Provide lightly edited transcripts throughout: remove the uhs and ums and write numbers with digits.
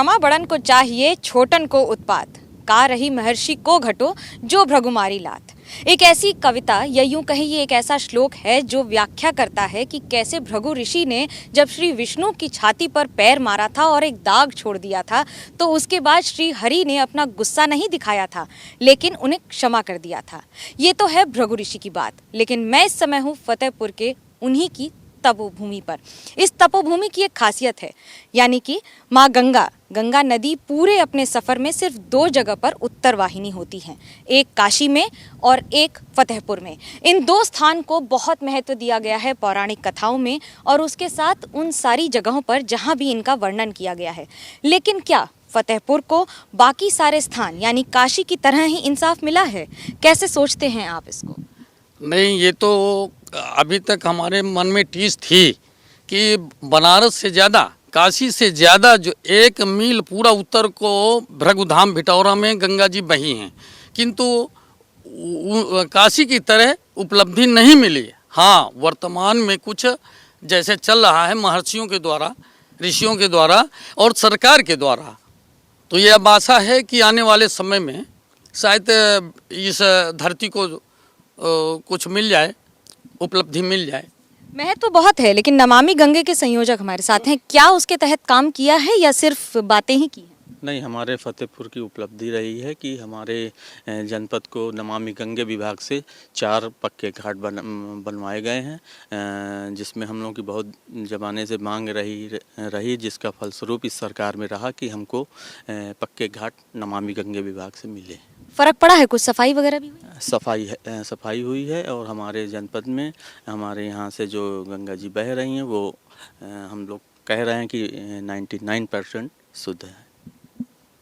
क्षमा बड़न को चाहिए छोटन को उत्पात, का रही महर्षि को घटो जो भृगुमारी लात। एक ऐसी कविता या यूं कहिए एक ऐसा श्लोक है जो व्याख्या करता है कि कैसे भृगु ऋषि ने जब श्री विष्णु की छाती पर पैर मारा था और एक दाग छोड़ दिया था, तो उसके बाद श्री हरि ने अपना गुस्सा नहीं दिखाया था लेकिन उन्हें क्षमा कर दिया था। ये तो है भृगु ऋषि की बात, लेकिन मैं इस समय हूँ फतेहपुर के उन्हीं की तपोभूमि पर। इस तपोभूमि की एक खासियत है, यानी कि माँ गंगा नदी पूरे अपने सफर में सिर्फ 2 जगह पर उत्तर वाहिनी होती हैं, एक काशी में और एक फतेहपुर में। इन 2 स्थान को बहुत महत्व दिया गया है पौराणिक कथाओं में और उसके साथ उन सारी जगहों पर जहाँ भी इनका वर्णन किया गया है। लेकिन क्या फतेहपुर को बाकी सारे स्थान यानी काशी की तरह ही इंसाफ मिला है? कैसे सोचते हैं आप इसको? नहीं, ये तो अभी तक हमारे मन में टीस थी कि बनारस से ज़्यादा, काशी से ज़्यादा जो 1 मील पूरा उत्तर को भृगुधाम भिटौरा में गंगा जी बही हैं, किंतु काशी की तरह उपलब्धि नहीं मिली। हाँ, वर्तमान में कुछ जैसे चल रहा है महर्षियों के द्वारा, ऋषियों के द्वारा और सरकार के द्वारा, तो ये अब आशा है कि आने वाले समय में शायद इस धरती को कुछ मिल जाए, उपलब्धि मिल जाए। महत्व तो बहुत है, लेकिन नमामि गंगे के संयोजक हमारे साथ हैं। क्या उसके तहत काम किया है या सिर्फ बातें ही की हैं? नहीं, हमारे फतेहपुर की उपलब्धि रही है कि हमारे जनपद को नमामि गंगे विभाग से 4 पक्के घाट बनवाए गए हैं, जिसमें हम लोगों की बहुत ज़माने से मांग रही, जिसका फलस्वरूप इस सरकार में रहा कि हमको पक्के घाट नमामि गंगे विभाग से मिले। फर्क पड़ा है? कुछ सफाई वगैरह भी हुई? सफाई हुई है और हमारे जनपद में हमारे यहाँ से जो गंगा जी बह रही हैं वो हम लोग कह रहे हैं कि 99% शुद्ध है।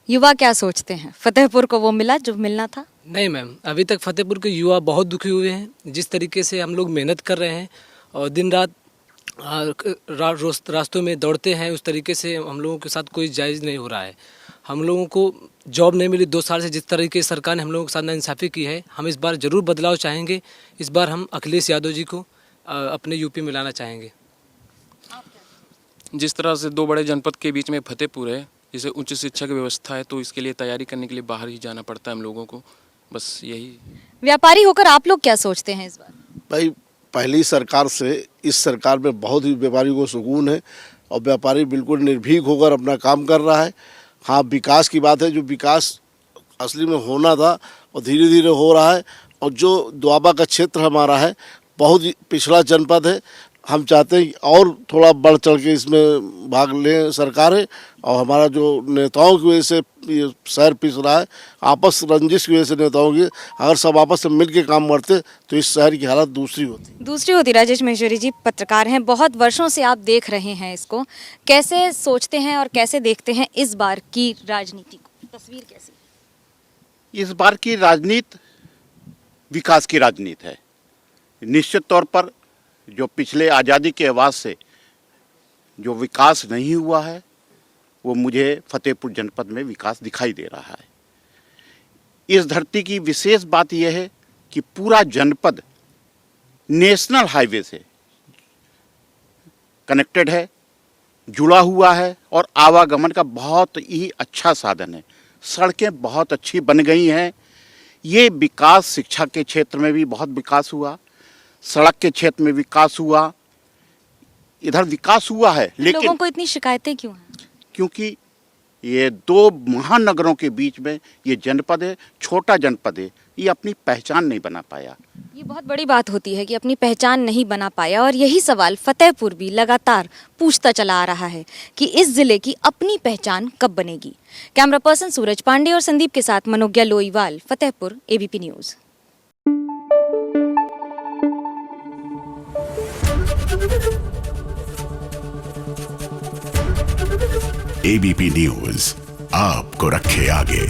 युवा क्या सोचते हैं? फतेहपुर को वो मिला जो मिलना था? नहीं मैम, अभी तक फतेहपुर के युवा बहुत दुखी हुए हैं। जिस तरीके से हम लोग मेहनत कर रहे हैं और दिन रात रास्तों में दौड़ते हैं, उस तरीके से हम लोगों के साथ कोई जायज़ नहीं हो रहा है। हम लोगों को जॉब नहीं मिली 2 साल से। जिस तरीके से सरकार ने हम लोगों के साथ नाइंसाफ़ी की है, हम इस बार ज़रूर बदलाव चाहेंगे। इस बार हम अखिलेश यादव जी को अपने यूपी में लाना चाहेंगे। जिस तरह से 2 बड़े जनपद के बीच में फतेहपुर है, जैसे उच्च शिक्षा की व्यवस्था है, तो इसके लिए तैयारी करने के लिए बाहर ही जाना पड़ता है हम लोगों को। बस यही। व्यापारी होकर आप लोग क्या सोचते हैं इस बार? भाई, पहली सरकार से इस सरकार में बहुत ही व्यापारी को सुकून है और व्यापारी बिल्कुल निर्भीक होकर अपना काम कर रहा है। हाँ, विकास की बात है, जो विकास असली में होना था और धीरे धीरे हो रहा है। और जो दोआबा का क्षेत्र हमारा है, बहुत ही पिछड़ा जनपद है। हम चाहते हैं और थोड़ा बढ़ चढ़ के इसमें भाग लें सरकारें, और हमारा जो नेताओं की वजह से ये शहर पिस रहा है, आपस रंजिश की वजह से नेताओं की, अगर सब आपस में मिल के काम करते तो इस शहर की हालत दूसरी होती। राजेश महेश्वरी जी पत्रकार हैं, बहुत वर्षों से आप देख रहे हैं इसको, कैसे सोचते हैं और कैसे देखते हैं इस बार की राजनीति को? तस्वीर कैसी? इस बार की राजनीति विकास की राजनीति है। निश्चित तौर पर जो पिछले आज़ादी के बाद से जो विकास नहीं हुआ है, वो मुझे फतेहपुर जनपद में विकास दिखाई दे रहा है। इस धरती की विशेष बात यह है कि पूरा जनपद नेशनल हाईवे से कनेक्टेड है, जुड़ा हुआ है और आवागमन का बहुत ही अच्छा साधन है। सड़कें बहुत अच्छी बन गई हैं। ये विकास शिक्षा के क्षेत्र में भी बहुत विकास हुआ, सड़क के क्षेत्र में विकास हुआ, इधर विकास हुआ है। लेकिन लोगों को इतनी शिकायतें क्यों हैं? क्योंकि ये 2 महानगरों के बीच में ये जनपद है, छोटा जनपद है, ये अपनी पहचान नहीं बना पाया। ये बहुत बड़ी बात होती है कि अपनी पहचान नहीं बना पाया, और यही सवाल फतेहपुर भी लगातार पूछता चला आ रहा है कि इस जिले की अपनी पहचान कब बनेगी। कैमरा पर्सन सूरज पांडे और संदीप के साथ Manogya Loiwal, Fatehpur, ABP news. ABP news आपको रखे आगे।